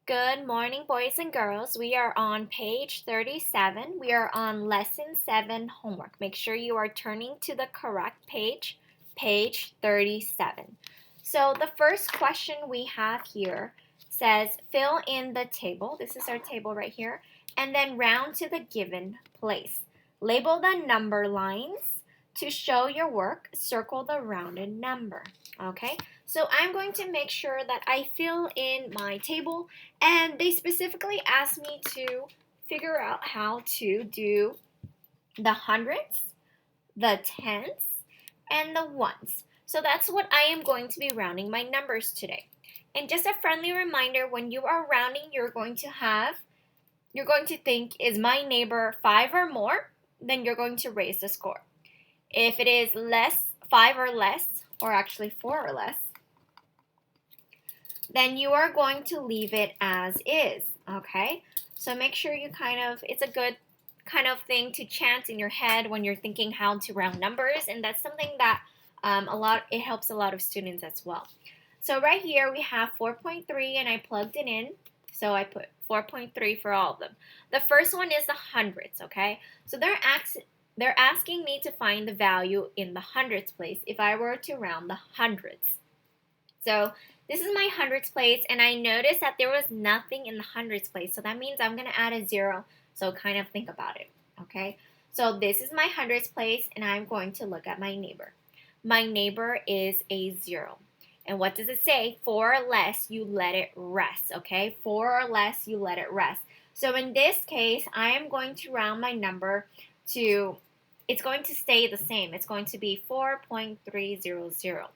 Good morning, boys and girls. We are on page 37. We are on lesson 7 homework. Make sure you are turning to the correct page, page 37. So the first question we have here says fill in the table. This is our table right here. And then round to the given place. Label the number lines. To show your work, circle the rounded number. Okay, so I'm going to make sure that I fill in my table, and they specifically asked me to figure out how to do the hundreds, the tens, and the ones. So that's what I am going to be rounding my numbers today. And just a friendly reminder, when you are rounding, you're going to think, is my neighbor 5 or more? Then you're going to raise the score. If it is less, 5 or less, or actually 4 or less, then you are going to leave it as is, okay? So make sure it's a good kind of thing to chant in your head when you're thinking how to round numbers, and that's something that it helps a lot of students as well. So right here we have 4.3 and I plugged it in, so I put 4.3 for all of them. The first one is the hundreds, okay? So they're asking me to find the value in the hundreds place if I were to round the hundreds. So this is my hundreds place, and I noticed that there was nothing in the hundreds place. So that means I'm going to add a 0. So kind of think about it, okay? So this is my hundreds place, and I'm going to look at my neighbor. My neighbor is a 0. And what does it say? 4 or less, you let it rest, okay? 4 or less, you let it rest. So in this case, I am going to round my number to, it's going to stay the same. It's going to be 4.300.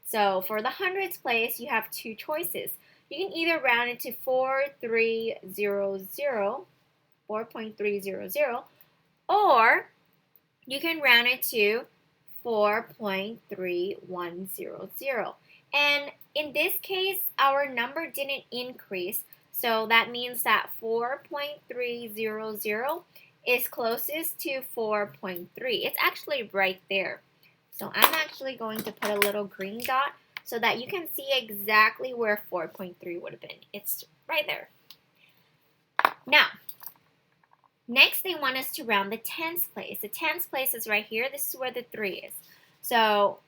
So for the hundreds place, you have two choices. You can either round it to 4.300, or you can round it to 4.3100. And in this case, our number didn't increase, so that means that 4.300 is closest to 4.3. It's actually right there. So I'm actually going to put a little green dot so that you can see exactly where 4.3 would have been. It's right there. Now, next they want us to round the tens place. The tens place is right here. This is where the 3 is. So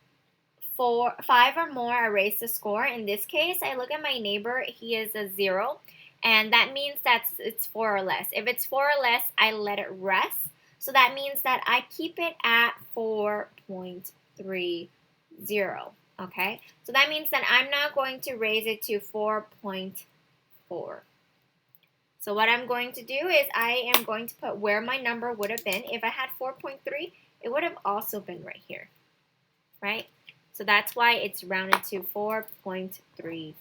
5 or more, I raise the score. In this case, I look at my neighbor. He is a 0. And that means that it's 4 or less. If it's 4 or less, I let it rest. So that means that I keep it at 4.30. Okay? So that means that I'm not going to raise it to 4.4. So what I'm going to do is I am going to put where my number would have been. If I had 4.3, it would have also been right here. Right? So that's why it's rounded to 4.30.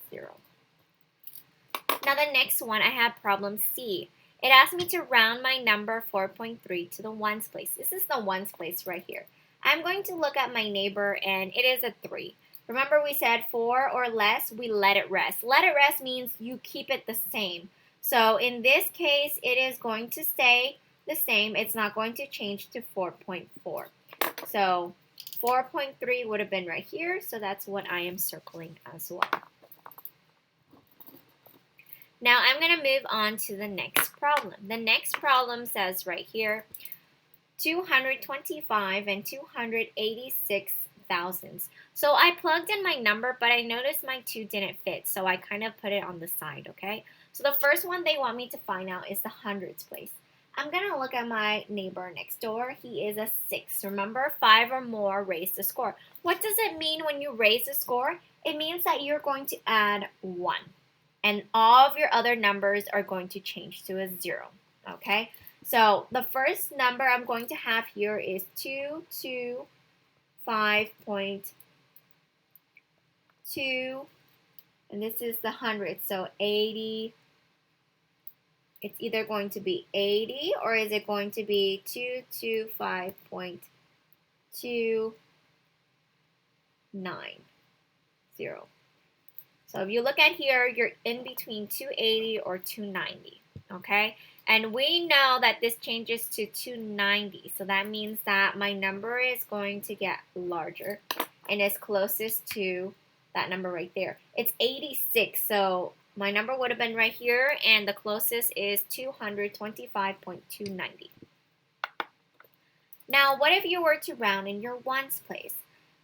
Now the next one, I have problem C. It asked me to round my number 4.3 to the ones place. This is the ones place right here. I'm going to look at my neighbor, and it is a 3. Remember we said 4 or less, we let it rest. Let it rest means you keep it the same. So in this case, it is going to stay the same. It's not going to change to 4.4. So 4.3 would have been right here, so that's what I am circling as well. Now I'm going to move on to the next problem. The next problem says right here, 225 and 286 thousandths. So I plugged in my number, but I noticed my 2 didn't fit, so I kind of put it on the side, okay? So the first one they want me to find out is the hundreds place. I'm going to look at my neighbor next door. He is a 6. Remember, 5 or more raise the score. What does it mean when you raise the score? It means that you're going to add 1. And all of your other numbers are going to change to a 0, okay? So the first number I'm going to have here is 225.2, and this is the hundred, so 80. It's either going to be 80 or is it going to be 225.290. So if you look at here, you're in between 280 or 290, okay? And we know that this changes to 290, so that means that my number is going to get larger and is closest to that number right there. It's 86, so My number would have been right here, and the closest is 225.290. Now, what if you were to round in your ones place?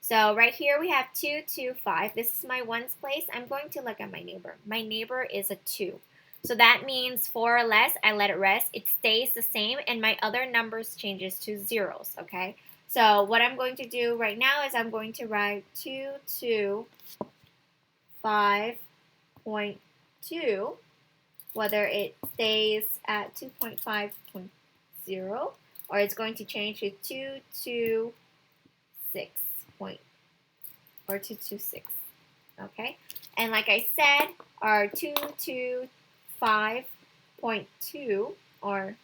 So right here we have 225. This is my ones place. I'm going to look at my neighbor. My neighbor is a 2. So that means 4 or less, I let it rest. It stays the same, and my other numbers changes to zeros, okay? So what I'm going to do right now is I'm going to write 225.2, whether it stays at 2.5.0 or it's going to change to 226 point or 226. Okay, and like I said, our 225.2 or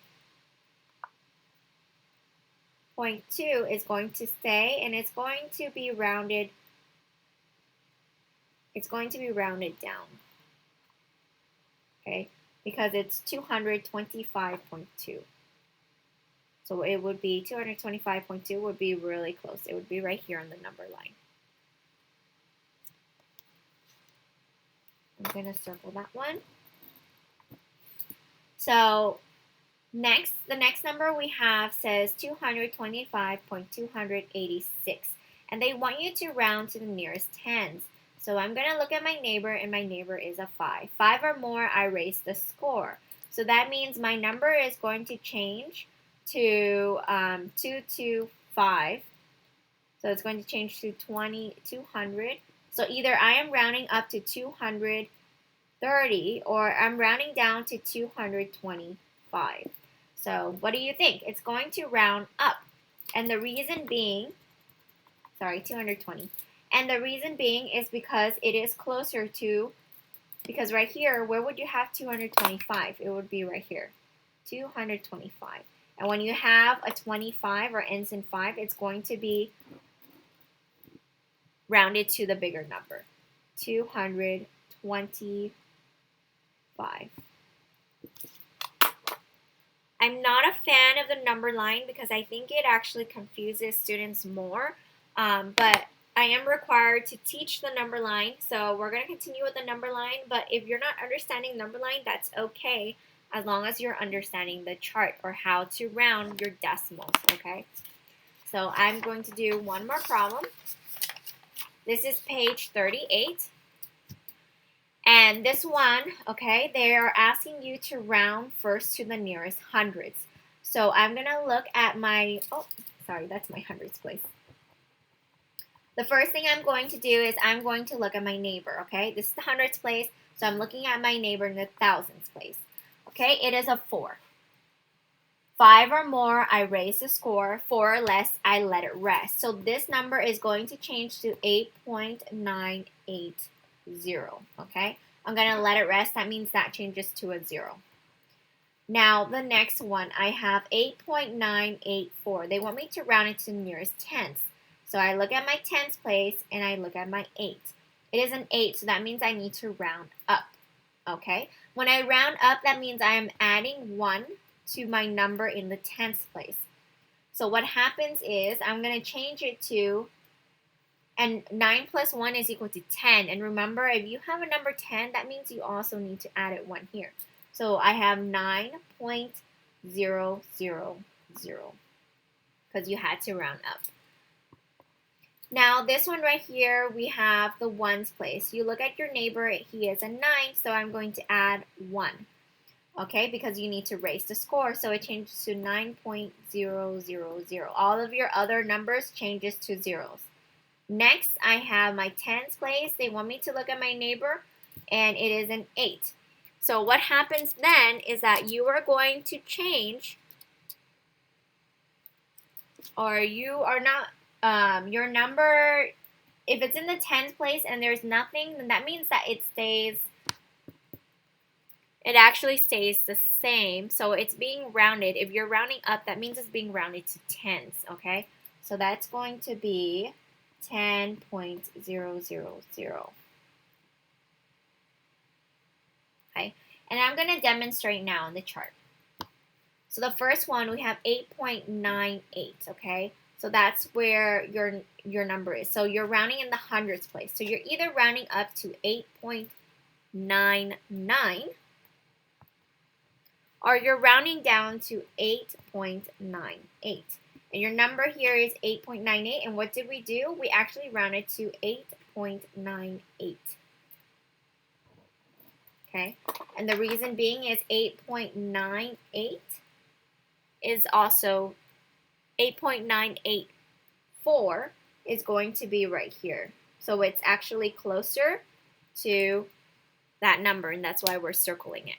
0.2 is going to stay, and it's going to be rounded. It's going to be rounded down. Okay, because it's 225.2. So it would be 225.2 would be really close. It would be right here on the number line. I'm going to circle that one. So the next number we have says 225.286. And they want you to round to the nearest tens. So I'm going to look at my neighbor, and my neighbor is a 5. 5 or more, I raise the score. So that means my number is going to change to 225. So it's going to change to 200. So either I am rounding up to 230 or I'm rounding down to 225. So what do you think? It's going to round up. And the reason being, 220. And the reason being is because it is closer to, because right here, where would you have 225? It would be right here, 225. And when you have a 25 or ends in 5, it's going to be rounded to the bigger number, 225. I'm not a fan of the number line because I think it actually confuses students more, but I am required to teach the number line, so we're going to continue with the number line, but if you're not understanding number line, that's okay, as long as you're understanding the chart or how to round your decimals, okay? So I'm going to do one more problem. This is page 38. And this one, okay, they are asking you to round first to the nearest hundreds. So I'm going to look at my, that's my hundreds place. The first thing I'm going to do is I'm going to look at my neighbor, okay? This is the hundreds place, so I'm looking at my neighbor in the thousands place. Okay, it is a 4. 5 or more, I raise the score. 4 or less, I let it rest. So this number is going to change to 8.980, okay? I'm going to let it rest. That means that changes to a 0. Now, the next one, I have 8.984. They want me to round it to the nearest tens. So I look at my tens place, and I look at my 8. It is an 8, so that means I need to round up, okay? When I round up, that means I am adding 1 to my number in the tens place. So what happens is I'm going to change it to, and 9 plus 1 is equal to 10. And remember, if you have a number 10, that means you also need to add it 1 here. So I have 9.000 because you had to round up. Now this one right here, we have the ones place. You look at your neighbor, he is a 9, so I'm going to add 1. Okay, because you need to raise the score, so it changes to 9.000. All of your other numbers changes to zeros. Next, I have my tens place. They want me to look at my neighbor, and it is an 8. So what happens then is that you are going to change, or you are not, your number, if it's in the tens place and there's nothing, then that means that it actually stays the same. So it's being rounded. If you're rounding up, that means it's being rounded to tens, okay? So that's going to be 10.000. Okay, and I'm going to demonstrate now on the chart. So the first one, we have 8.98, okay? So that's where your number is. So you're rounding in the hundreds place. So you're either rounding up to 8.98 8.99, or you're rounding down to 8.98. And your number here is 8.98, and what did we do? We actually rounded to 8.98. Okay, and the reason being is 8.98 is also 8.984 is going to be right here. So it's actually closer to that number, and that's why we're circling it.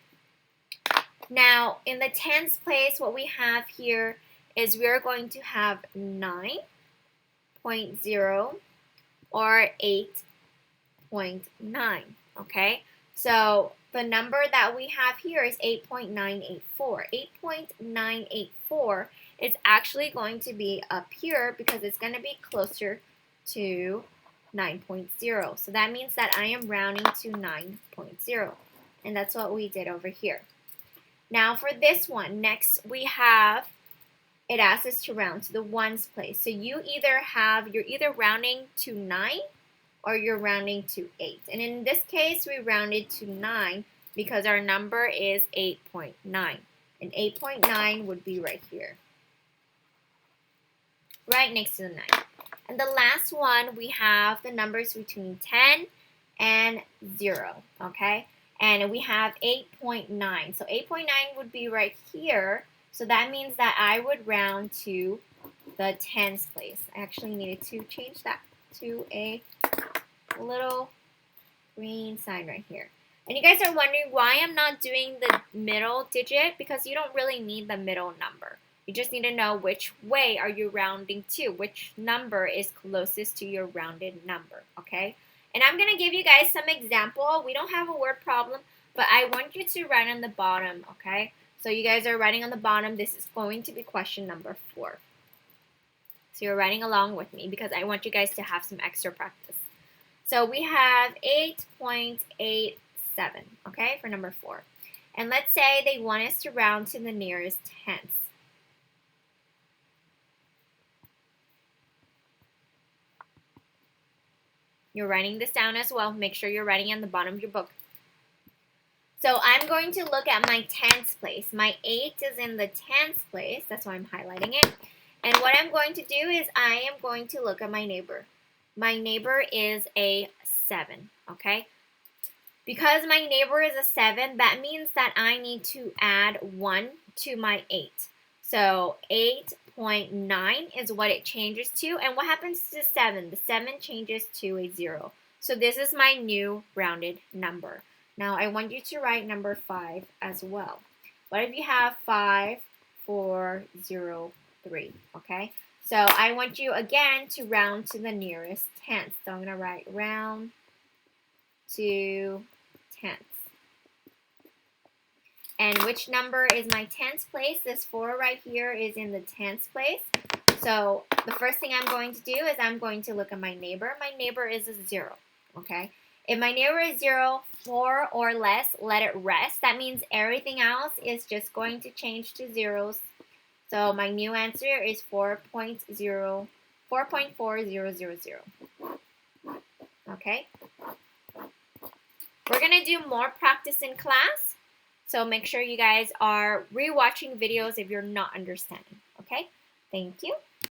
Now, in the tens place, what we have here is we're going to have 9.0 or 8.9, okay? So the number that we have here is 8.984. 8.984 is actually going to be up here because it's going to be closer to 9.0. So that means that I am rounding to 9.0. And that's what we did over here. Now for this one, next we have, it asks us to round to the ones place. So you're either rounding to 9 or you're rounding to 8. And in this case, we rounded to 9 because our number is 8.9. And 8.9 would be right here, right next to the 9. And the last one, we have the numbers between 10 and 0, okay? And we have 8.9. So 8.9 would be right here. So that means that I would round to the tens place. I actually needed to change that to a little green sign right here. And you guys are wondering why I'm not doing the middle digit, because you don't really need the middle number. You just need to know which way are you rounding to, which number is closest to your rounded number, okay? And I'm going to give you guys some example. We don't have a word problem, but I want you to write on the bottom, okay? So you guys are writing on the bottom. This is going to be question number 4. So you're writing along with me because I want you guys to have some extra practice. So we have 8.87, okay, for number 4. And let's say they want us to round to the nearest tens. You're writing this down as well. Make sure you're writing on the bottom of your book. So I'm going to look at my tens place. My 8 is in the tens place. That's why I'm highlighting it. And what I'm going to do is I am going to look at my neighbor. My neighbor is a 7, okay? Because my neighbor is a 7, that means that I need to add 1 to my 8. So 8.9 is what it changes to. And what happens to 7? The 7 changes to a 0. So this is my new rounded number. Now I want you to write number 5 as well. What if you have 5, 4, 0, 3, okay? So I want you again to round to the nearest tens. So I'm going to write round to tens. And which number is my tens place? This 4 right here is in the tens place. So the first thing I'm going to do is I'm going to look at my neighbor. My neighbor is a 0, okay? If my neighbor is 0, 4 or less, let it rest. That means everything else is just going to change to zeros. So my new answer is 4.4000. Okay? We're going to do more practice in class. So make sure you guys are rewatching videos if you're not understanding. Okay? Thank you.